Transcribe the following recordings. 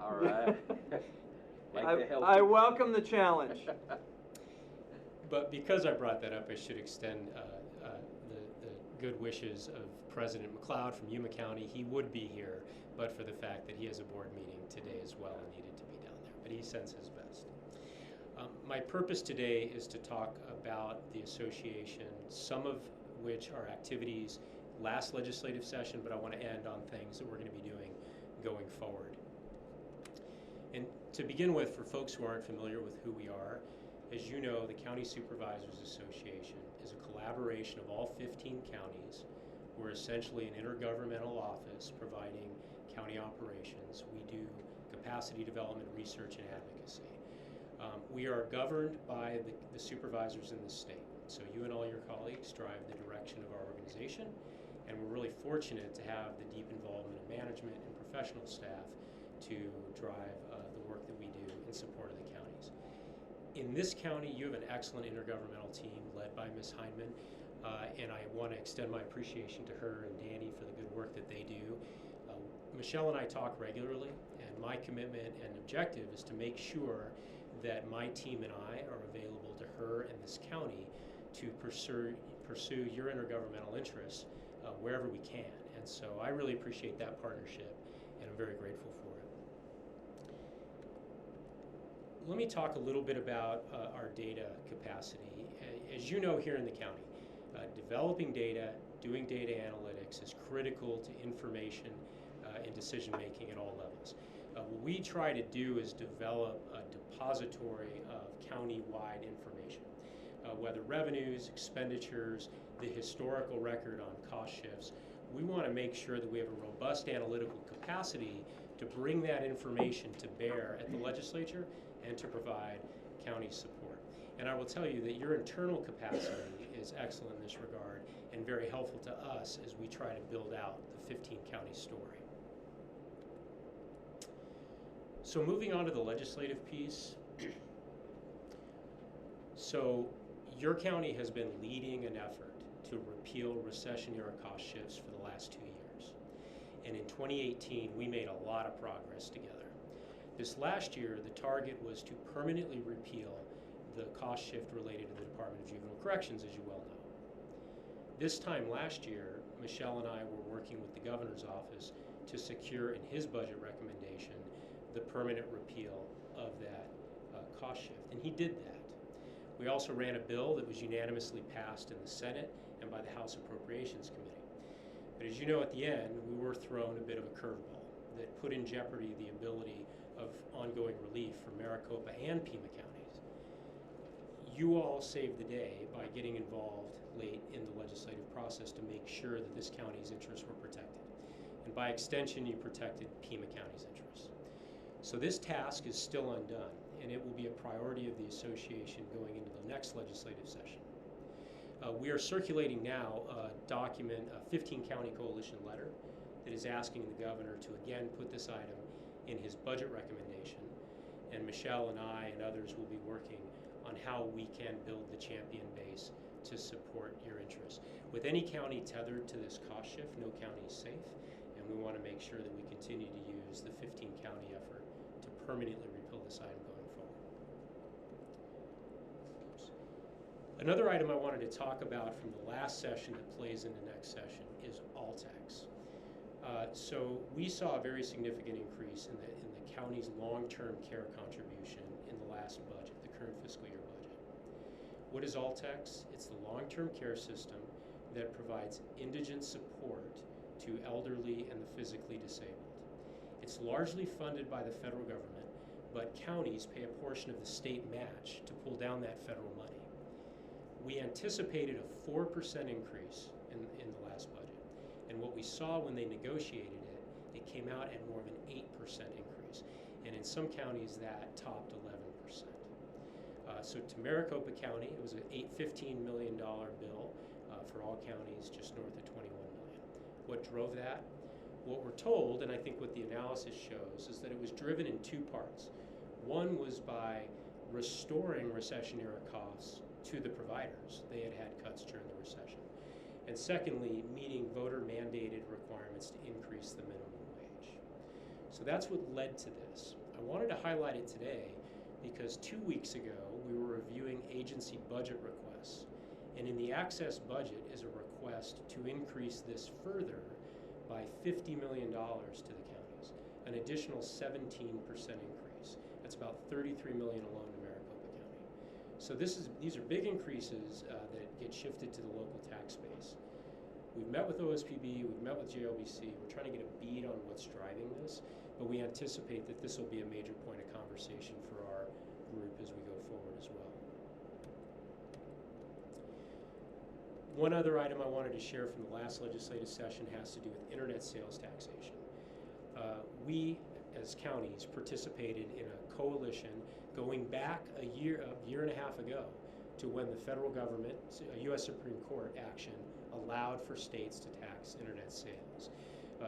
All right. Like to help I you. welcome the challenge. But because I brought that up, I should extend the good wishes of President McLeod from Yuma County. He would be here, but for the fact that he has a board meeting today as well and needed to be down there. But he sends his best. My purpose today is to talk about the association, some of which are activities last legislative session, but I want to end on things that we're going to be doing going forward. And to begin with, for folks who aren't familiar with who we are, as you know, the County Supervisors Association is a collaboration of all 15 counties. We're essentially an intergovernmental office providing county operations. We do capacity development, research, and advocacy. We are governed by the supervisors in the state. So you and all your colleagues drive the direction of our organization, and we're really fortunate to have the deep involvement of management and professional staff to drive the work that we do in support of the counties. In this county, you have an excellent intergovernmental team led by Ms. Heinman, and I want to extend my appreciation to her and Danny for the good work that they do. Michelle and I talk regularly, and my commitment and objective is to make sure that my team and I are available to her and this county to pursue your intergovernmental interests wherever we can. And so I really appreciate that partnership, and I'm very grateful for it. Let me talk a little bit about our data capacity. As you know, here in the county, developing data, doing data analytics is critical to information and decision making at all levels. What we try to do is develop a depository of county-wide information, whether revenues, expenditures, the historical record on cost shifts. We want to make sure that we have a robust analytical capacity to bring that information to bear at the legislature and to provide county support. And I will tell you that your internal capacity is excellent in this regard and very helpful to us as we try to build out the 15 county story. So moving on to the legislative piece. So your county has been leading an effort to repeal recession-era cost shifts for the last 2 years. And in 2018, we made a lot of progress together. This last year, the target was to permanently repeal the cost shift related to the Department of Juvenile Corrections, as you well know. This time last year, Michelle and I were working with the governor's office to secure in his budget recommendation the permanent repeal of that cost shift, and he did that. We also ran a bill that was unanimously passed in the Senate and by the House Appropriations Committee. But as you know, at the end, we were thrown a bit of a curveball that put in jeopardy the ability of ongoing relief for Maricopa and Pima counties. You all saved the day by getting involved late in the legislative process to make sure that this county's interests were protected. And by extension, you protected Pima County's interests. So this task is still undone, and it will be a priority of the association going into the next legislative session. We are circulating now a document, a 15 county coalition letter, that is asking the governor to again put this item in his budget recommendation. And Michelle and I and others will be working on how we can build the champion base to support your interests. With any county tethered to this cost shift, no county is safe, and we want to make sure that we continue to use the 15 county effort to permanently repeal this item going forward. Oops. Another item I wanted to talk about from the last session that plays into next session is All-Tax. So we saw a very significant increase in the county's long-term care contribution in the last budget, the current fiscal year budget. What is All-Tax? It's the long-term care system that provides indigent support to elderly and the physically disabled. It's largely funded by the federal government, but counties pay a portion of the state match to pull down that federal money. We anticipated a 4% increase in the last budget. And what we saw when they negotiated it, it came out at more of an 8% increase. And in some counties, that topped 11%. So to Maricopa County, it was an $15 million bill for all counties, just north of $21 million. What drove that? What we're told, and I think what the analysis shows, is that it was driven in two parts. One was by restoring recession-era costs to the providers. They had had cuts during the recession. And secondly, meeting voter-mandated requirements to increase the minimum wage. So that's what led to this. I wanted to highlight it today because 2 weeks ago we were reviewing agency budget requests. And in the access budget is a request to increase this further by $50 million to the counties, an additional 17% increase. That's about $33 million alone in Maricopa County. So these are big increases that get shifted to the local tax base. We've met with OSPB, we've met with JLBC, we're trying to get a bead on what's driving this, but we anticipate that this will be a major point of conversation for our group as we go forward as well. One other item I wanted to share from the last legislative session has to do with internet sales taxation. We, as counties, participated in a coalition going back a year and a half ago to when the federal government, U.S. Supreme Court action, allowed for states to tax internet sales.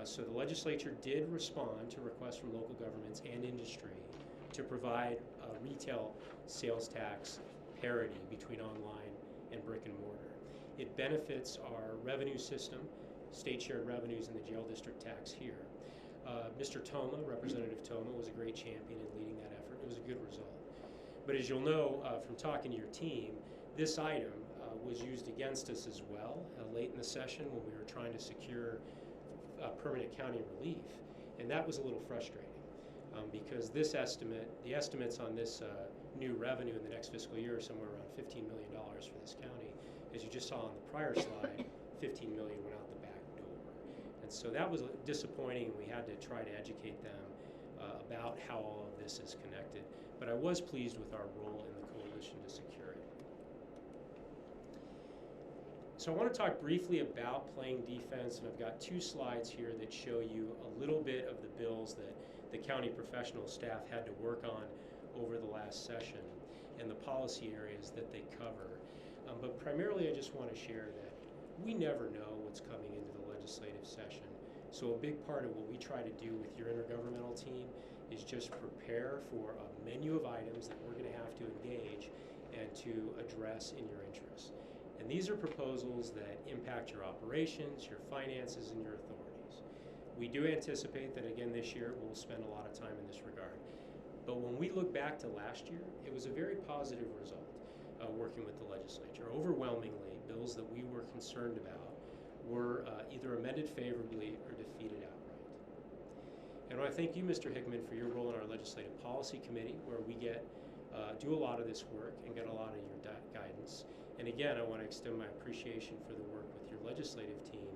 So the legislature did respond to requests from local governments and industry to provide retail sales tax parity between online and brick and mortar. It benefits our revenue system, state shared revenues, and the jail district tax here. Mr. Toma, Representative Toma, was a great champion in leading that effort. It was a good result. But as you'll know from talking to your team, this item was used against us as well late in the session when we were trying to secure permanent county relief. And that was a little frustrating because the estimates on this new revenue in the next fiscal year are somewhere around $15 million for this county. As you just saw on the prior slide, $15 million went out the back door. And so that was disappointing. We had to try to educate them about how all of this is connected. But I was pleased with our role in the coalition to secure it. So I want to talk briefly about playing defense, and I've got 2 slides here that show you a little bit of the bills that the county professional staff had to work on over the last session and the policy areas that they cover. But primarily I just want to share that we never know what's coming into the legislative session. So a big part of what we try to do with your intergovernmental team is just prepare for a menu of items that we're going to have to engage and to address in your interests. And these are proposals that impact your operations, your finances, and your authorities. We do anticipate that again this year we'll spend a lot of time in this regard. But when we look back to last year, it was a very positive result working with the legislature. Overwhelmingly, bills that we were concerned about were either amended favorably or defeated outright. And I want to thank you, Mr. Hickman, for your role in our Legislative Policy Committee, where we do a lot of this work and get a lot of your guidance. And again, I want to extend my appreciation for the work with your legislative team,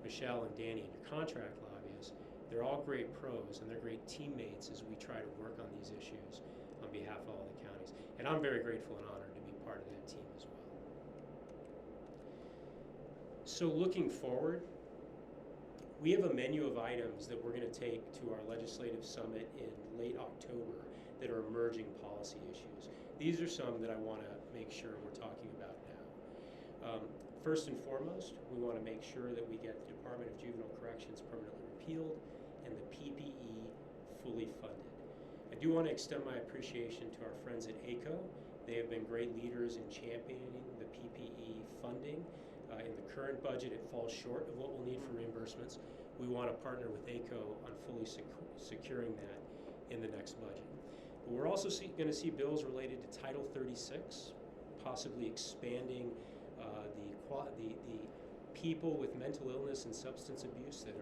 Michelle and Danny, and your contract lobbyists. They're all great pros, and they're great teammates as we try to work on these issues on behalf of all the counties. And I'm very grateful and honored to be part of that team as well. So looking forward, we have a menu of items that we're going to take to our legislative summit in late October that are emerging policy issues. These are some that I want to make sure we're talking about now. First and foremost, we want to make sure that we get the Department of Juvenile Corrections permanently repealed and the PPE fully funded. I do want to extend my appreciation to our friends at ACO. They have been great leaders in championing the PPE funding. In the current budget, it falls short of what we'll need for reimbursements. We want to partner with ACO on fully securing that in the next budget. But we're also going to see bills related to Title 36, possibly expanding the people with mental illness and substance abuse that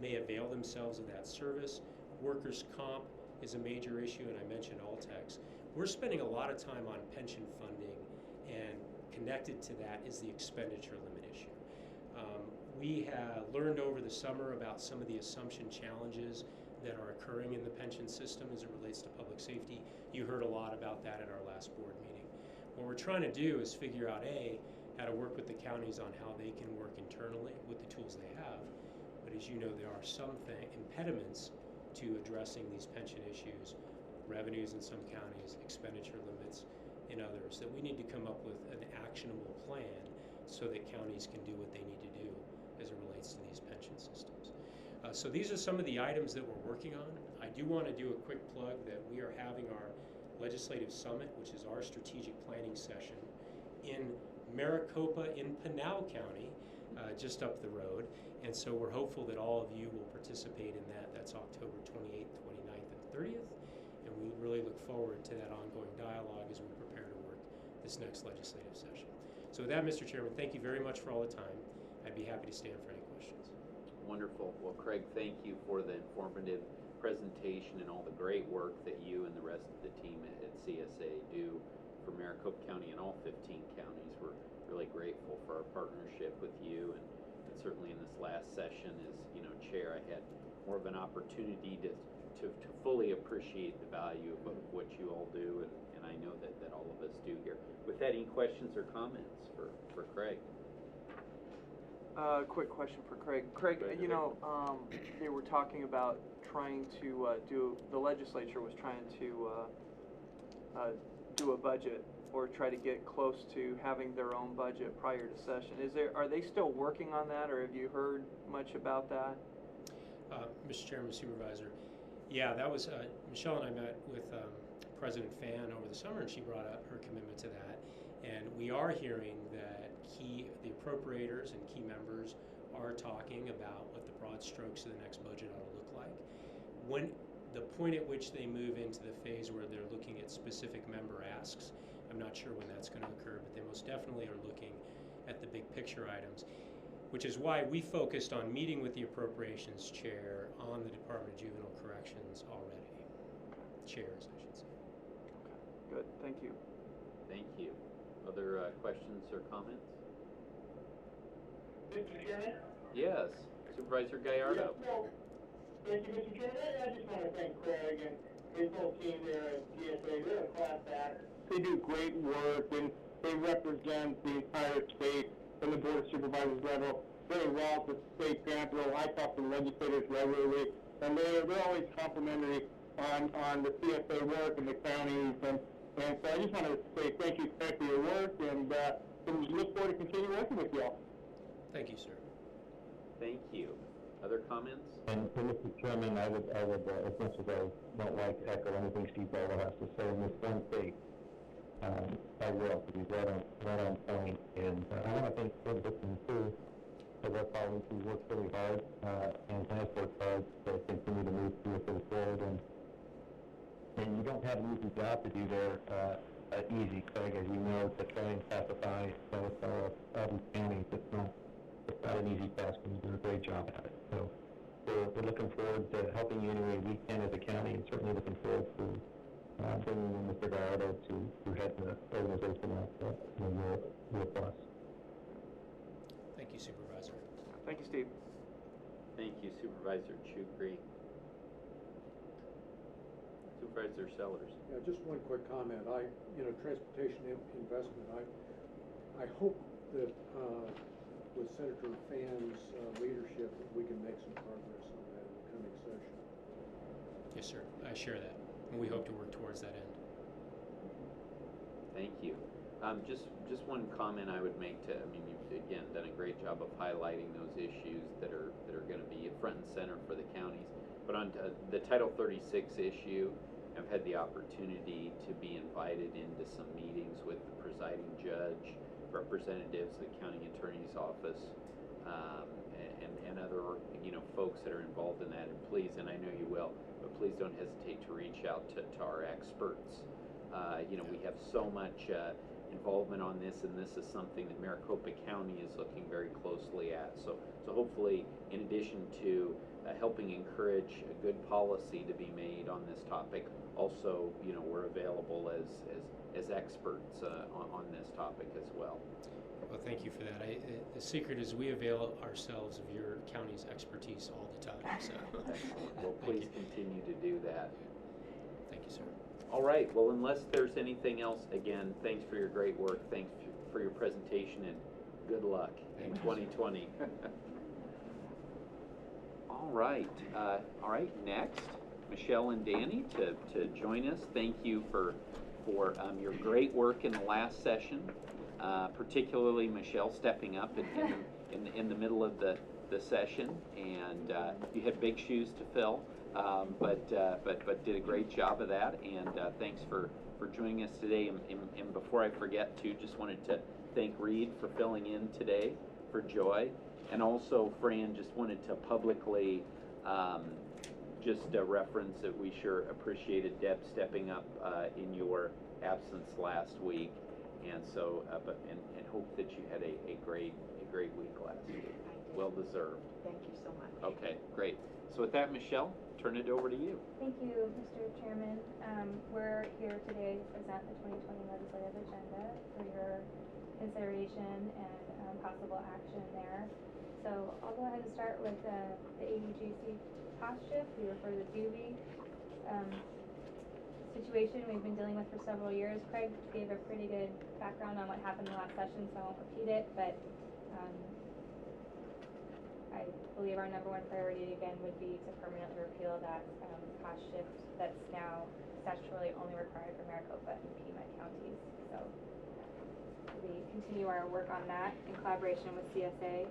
may avail themselves of that service. Workers' comp is a major issue, and I mentioned Altex. We're spending a lot of time on pension funding, and connected to that is the expenditure limit issue. We have learned over the summer about some of the assumption challenges that are occurring in the pension system as it relates to public safety. You heard a lot about that at our last board meeting. What we're trying to do is figure out, how to work with the counties on how they can work internally with the tools they have. But as you know, there are some impediments to addressing these pension issues, revenues in some counties, expenditure limits in others, that we need to come up with an actionable plan so that counties can do what they need to do as it relates to these pension systems. So these are some of the items that we're working on. I do want to do a quick plug that we are having our legislative summit, which is our strategic planning session, in Maricopa in Pinal County just up the road. And so we're hopeful that all of you will participate in that. That's October 28th, 29th, and 30th. And we really look forward to that ongoing dialogue as we prepare to work this next legislative session. So with that, Mr. Chairman, thank you very much for all the time. I'd be happy to stand for any questions. Wonderful. Well, Craig, thank you for the informative presentation and all the great work that you and the rest of the team at CSA do for Maricopa County and all 15 counties. We're really grateful for our partnership with you, and certainly in this last session as, you know, Chair, I had more of an opportunity to fully appreciate the value of what you all do, and I know that all of us do here. With that, any questions or comments for Craig? Quick question for Craig. Craig, you know, they were talking about trying to the legislature was trying to do a budget or try to get close to having their own budget prior to session. Are they still working on that, or have you heard much about that? Mr. Chairman, Supervisor, yeah, that was, Michelle and I met with President Fan over the summer, and she brought up her commitment to that. And we are hearing that the appropriators and key members are talking about what the broad strokes of the next budget ought to look like. When the point at which they move into the phase where they're looking at specific member asks, I'm not sure when that's going to occur, but they most definitely are looking at the big picture items, which is why we focused on meeting with the appropriations chair on the Department of Juvenile Corrections already. Chairs, I should say. Okay, good. Thank you. Thank you. Other questions or comments? Mr. Chairman? Yes. Supervisor Gallardo. Yes, well, thank you, Mr. Chairman. I just want to thank Craig and his whole team there at GSA. They're a class act. They do great work, and they represent the entire state from the Board of Supervisors level very well to state capital. I talk to legislators regularly, and they're always complimentary on the CSA work in the counties. And so I just want to say thank you, Craig, for your work, and we look forward to continue working with you all. Thank you, sir. Thank you. Other comments? And Mr. Chairman, I would, as much as I don't like to echo anything Steve Bella has to say in this one state, I will, because he's right on point. And I want to thank Citizen too, for their colleagues who worked really hard and has worked hard to continue to move through forward. And you don't have an easy job to do there, easy, Craig, as you know, to try and pacify these counties. It's not an easy task, and you do a great job at it. So we're looking forward to helping you any way we can as a county, and certainly looking forward to bringing in Mr. Gallardo to head the organization up real plus. Thank you, Supervisor. Thank you, Steve. Thank you, Supervisor Chukri. Supervisor Sellers. Yeah, just one quick comment. Transportation investment, I hope that with Senator Fan's leadership, that we can make some progress on that in the coming session. Yes, sir. I share that, and we hope to work towards that end. Thank you. Just one comment I would make you've again done a great job of highlighting those issues that are going to be front and center for the counties. But on the Title 36 issue, I've had the opportunity to be invited into some meetings with the presiding judge, representatives of the county attorney's office, and other folks that are involved in that. And please, and I know you will, but please don't hesitate to reach out to our experts. We have so much involvement on this, and this is something that Maricopa County is looking very closely at. So hopefully, in addition to helping encourage a good policy to be made on this topic, also, we're available as experts on this topic as well. Well, thank you for that. The secret is we avail ourselves of your county's expertise all the time. So, well, please continue to do that. Thank you, sir. All right. Well, unless there's anything else, again, thanks for your great work. Thanks for your presentation, and good luck in 2020. All right. Next, Michelle and Danny to join us. Thank you for your great work in the last session, particularly Michelle stepping up in the middle of the session, and you had big shoes to fill, but did a great job of that. And thanks for joining us today. And before I forget, too, just wanted to thank Reed for filling in today for Joy. And also, Fran, just wanted to publicly just reference that we sure appreciated Deb stepping up in your absence last week, and so and hope that you had a great week last week. Well deserved. Thank you so much. Okay, great. So with that, Michelle, turn it over to you. Thank you, Mr. Chairman. We're here today to present the 2020 legislative agenda for your consideration and possible action there. So I'll go ahead and start with the AUGC cost shift. We refer to the DUV situation we've been dealing with for several years. Craig gave a pretty good background on what happened in the last session, so I won't repeat it, but I believe our number one priority again would be to permanently repeal that cost shift that's now statutorily only required for Maricopa and Pima counties. So we continue our work on that in collaboration with CSA.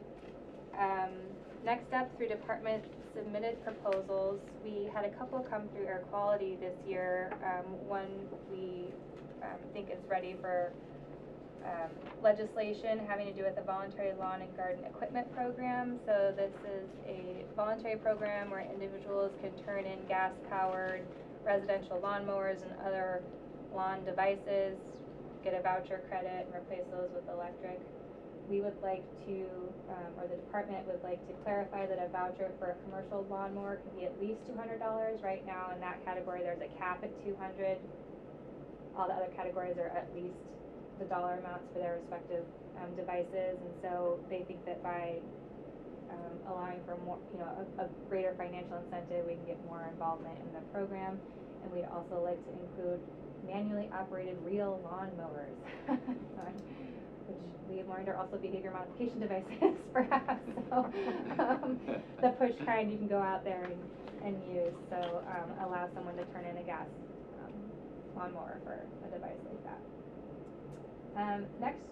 Next up, through department submitted proposals, we had a couple come through air quality this year. One we think is ready for legislation having to do with the voluntary lawn and garden equipment program. So this is a voluntary program where individuals can turn in gas-powered residential lawnmowers and other lawn devices, get a voucher credit, and replace those with electric. We would like to, or the department would like to clarify that a voucher for a commercial lawnmower can be at least $200. Right now in that category there's a cap at $200. All the other categories are at least the dollar amounts for their respective devices, and so they think that by allowing for more, a greater financial incentive, we can get more involvement in the program. And we'd also like to include manually operated real lawn mowers, which we have learned are also behavior modification devices, perhaps. So the push kind you can go out there and use. So allow someone to turn in a gas lawnmower for a device like that. Next,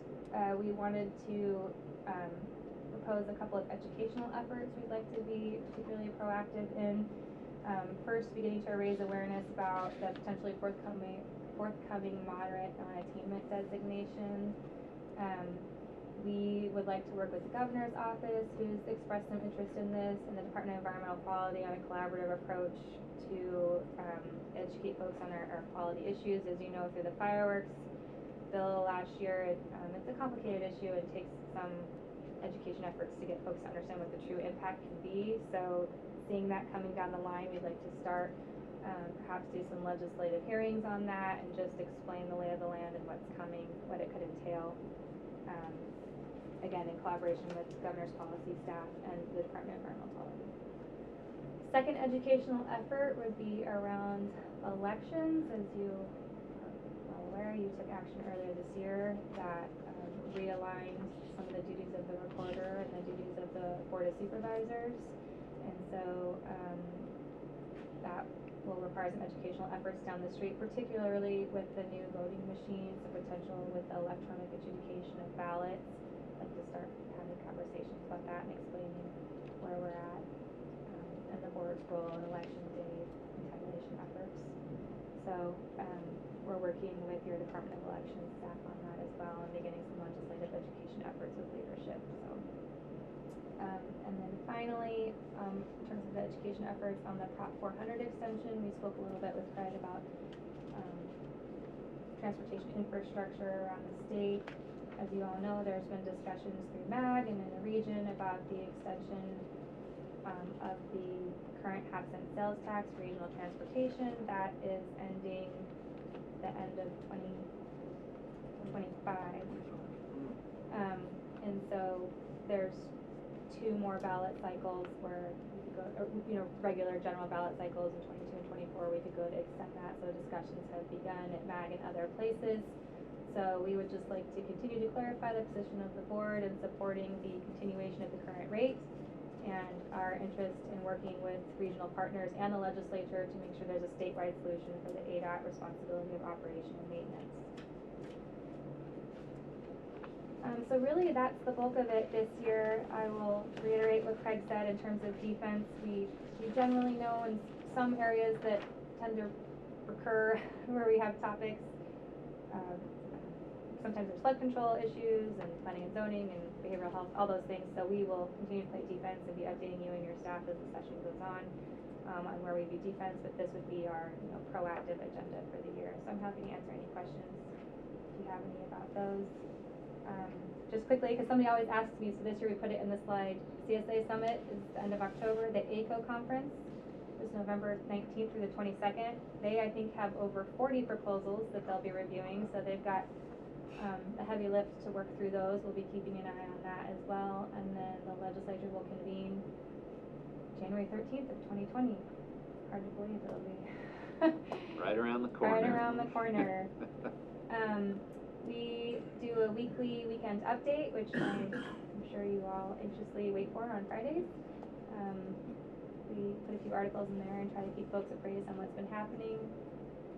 we wanted to propose a couple of educational efforts we'd like to be particularly proactive in. First, beginning to raise awareness about the potentially forthcoming moderate non-attainment designation. We would like to work with the governor's office, who's expressed some interest in this, and the Department of Environmental Quality on a collaborative approach to educate folks on our quality issues. As you know, through the fireworks bill last year, it's a complicated issue. It takes some education efforts to get folks to understand what the true impact can be. So seeing that coming down the line, we'd like to start perhaps do some legislative hearings on that and just explain the lay of the land and what's coming, what it could entail. Again, in collaboration with governor's policy staff and the Department of Environmental Quality. Second educational effort would be around elections. As you are well aware, you took action earlier this year that realigned some of the duties of the recorder and the duties of the Board of Supervisors. And so that will require some educational efforts down the street, particularly with the new voting machines, the potential with the electronic adjudication of ballots. I'd like to start having conversations about that and explaining where we're at and the board's role in election day tabulation efforts. So we're working with your Department of Elections staff on that as well and beginning some legislative education efforts with leadership. So, and then finally, in terms of the education efforts on the Prop 400 extension, we spoke a little bit with Fred about transportation infrastructure around the state. As you all know, there's been discussions through MAG and in the region about the extension of the current half-cent sales tax for regional transportation. That is ending the end of 2025. And so there's 2 more ballot cycles where we could go, regular general ballot cycles in 22 and 24, we could go to extend that. So discussions have begun at MAG and other places. So we would just like to continue to clarify the position of the board in supporting the continuation of the current rate and our interest in working with regional partners and the legislature to make sure there's a statewide solution for the ADOT responsibility of operation and maintenance. So really that's the bulk of it this year. I will reiterate what Craig said in terms of defense. We generally know in some areas that tend to recur where we have topics. sometimes there's flood control issues and planning and zoning and behavioral health, all those things. So we will continue to play defense and be updating you and your staff as the session goes on where we do defense. But this would be our proactive agenda for the year. So I'm happy to answer any questions if you have any about those. Just quickly, because somebody always asks me, so this year we put it in the slide. CSA Summit is the end of October. The ACO conference is November 19th through the 22nd. They, I think, have over 40 proposals that they'll be reviewing, so they've got a heavy lift to work through those. We'll be keeping an eye on that as well. And then the legislature will convene January 13th of 2020. Hard to believe it'll be right around the corner. Right around the corner. We do a weekly weekend update, which I'm sure you all anxiously wait for on Fridays. We put a few articles in there and try to keep folks appraised on what's been happening.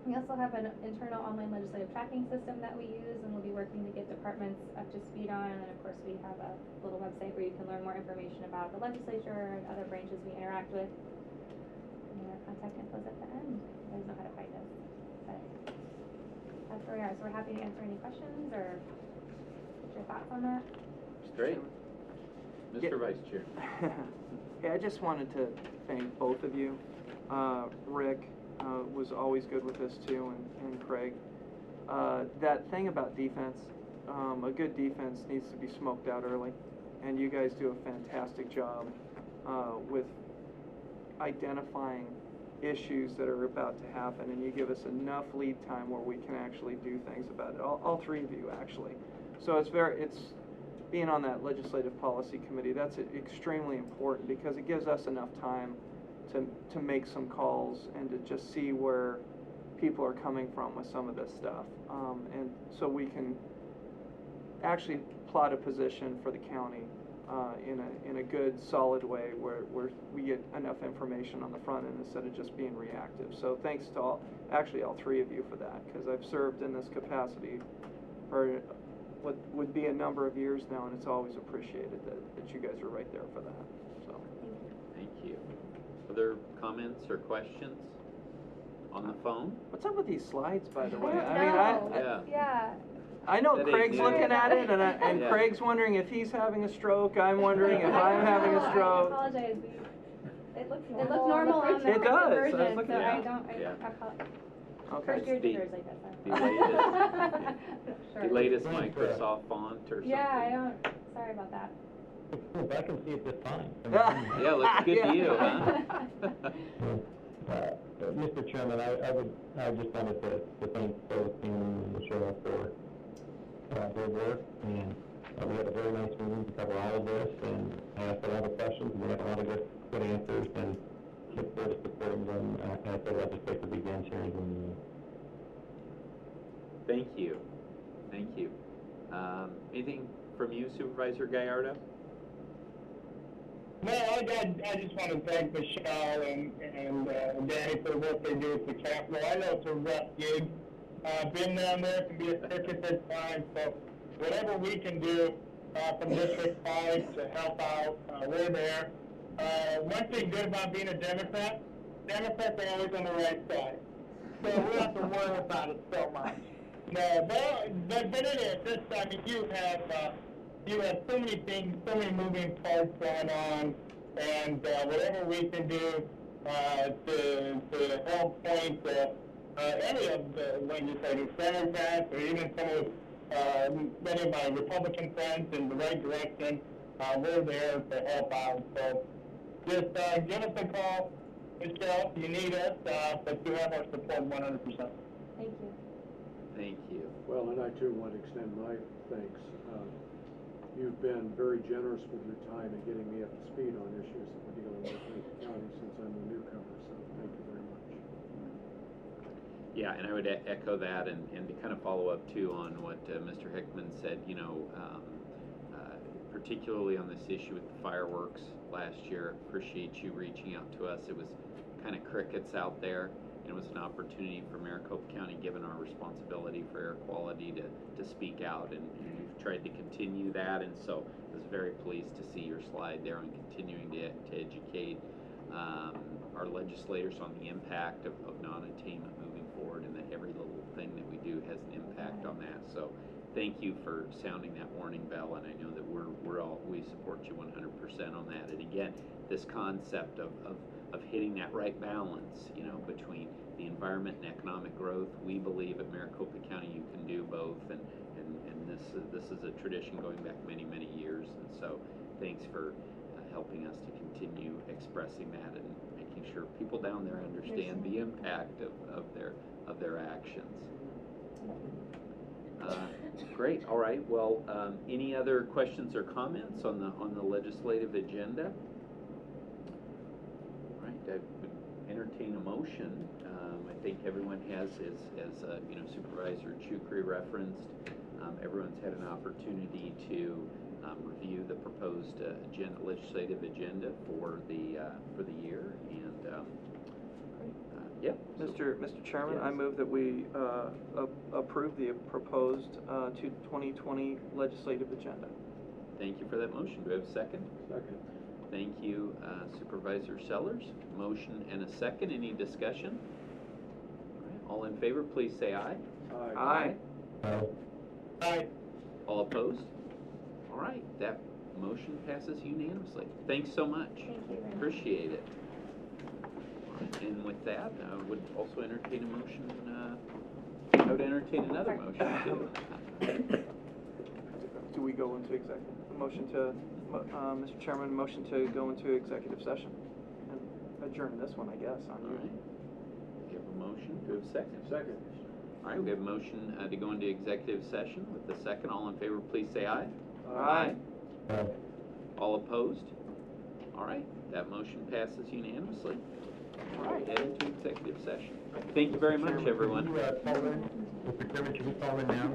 We also have an internal online legislative tracking system that we use, and we'll be working to get departments up to speed on. And then, of course, we have a little website where you can learn more information about the legislature and other branches we interact with. And our contact info is at the end. You guys know how to find us. But that's where we are. So we're happy to answer any questions or get your thoughts on that. Great. Mr. Vice Chair. Yeah, I just wanted to thank both of you. Rick was always good with this too, and Craig. That thing about defense, a good defense needs to be smoked out early, and you guys do a fantastic job with identifying issues that are about to happen, and you give us enough lead time where we can actually do things about it. All three of you actually. So it's being on that legislative policy committee, that's extremely important because it gives us enough time to make some calls and to just see where people are coming from with some of this stuff. And so we can actually plot a position for the county in a good, solid way where we get enough information on the front end instead of just being reactive. So thanks to all three of you for that, because I've served in this capacity for what would be a number of years now, and it's always appreciated that you guys are right there for that. So Thank you. Other comments or questions on the phone? what's up with these slides, by the way? Yeah. I know That Craig's ain't looking new. at it, and Yeah. Craig's wondering if he's having a stroke. I'm wondering if I'm having a I stroke. apologize. It looks normal on the It does. I was version, looking so at I it. don't. Yeah. I apologize. Okay. First year The- jitters, I guess. the latest- Sure. The latest Microsoft font or something? Yeah, I don't. Sorry about that. I can see it just fine. Yeah, looks good to you, huh? Mr. Chairman, I just wanted to thank both Tim and Michelle for their work, and we had a very nice meeting to cover all of this and asked a lot of questions, and we had a lot of good answers, and look forward to supporting them as the legislature begins here in June. Thank you. Thank you. Anything from you, Supervisor Gallardo? No, I just want to thank Michelle and Danny for the work they do at the Capitol. I know it's a rough gig. Been down there, can be a circus at times, so whatever we can do from District 5 to help out, we're there. One thing good about being a Democrat, Democrats are always on the right side. So we don't have to worry about it so much. No, but it is. This, I mean, you have so many things, so many moving parts going on, and whatever we can do to help point any of the legislative senators or even some of many of my Republican friends in the right direction, we're there to help out. So just give us a call, Michelle, if you need us, but you have our support 100%. Thank you. Thank you. Well, and I too want to extend my thanks. You've been very generous with your time in getting me up to speed on issues that we're dealing with in the county since I'm a newcomer, so thank you very much. Yeah, and I would echo that and to kind of follow up too on what Mr. Hickman said, particularly on this issue with the fireworks last year. Appreciate you reaching out to us. It was kind of crickets out there. It was an opportunity for Maricopa County, given our responsibility for air quality, to speak out, and you've tried to continue that, and so I was very pleased to see your slide there on continuing to educate our legislators on the impact of non-attainment moving forward, and that every little thing that we do has an impact on that. So thank you for sounding that warning bell, and I know that we support you 100% on that. And again, this concept of hitting that right balance, you know, between the environment and economic growth. We believe at Maricopa County you can do both, and this is a tradition going back many, many years, and so thanks for helping us to continue expressing that and making sure people down there understand the impact of their actions. Great. All right. Well, any other questions or comments on the legislative agenda? All right. I would entertain a motion. I think everyone has, as you know, Supervisor Chukri referenced. Everyone's had an opportunity to review the proposed legislative agenda for the year, and yeah. Mr. Chairman, Yes. I move that we approve the proposed 2020 legislative agenda. Thank you for that motion. Do I have a second? Second. Thank you, Supervisor Sellers. Motion and a second. Any discussion? All in favor, please say aye. Aye. Aye. All opposed? All right, that motion passes unanimously. Thanks so much. Thank you very much. Appreciate it. All right, and with that, I would also entertain a motion. I would entertain another motion too. Do we go into executive? Mr. Chairman, motion to go into executive session and adjourn this one, I guess, on All you. right. We have a motion. Do we have a second? Second. All right, we have a motion to go into executive session. With the second, all in favor, please say aye. Aye. All opposed? All right, that motion passes unanimously. All right, head into executive session. Thank you very much, everyone. Mr. Chairman, should we call in now?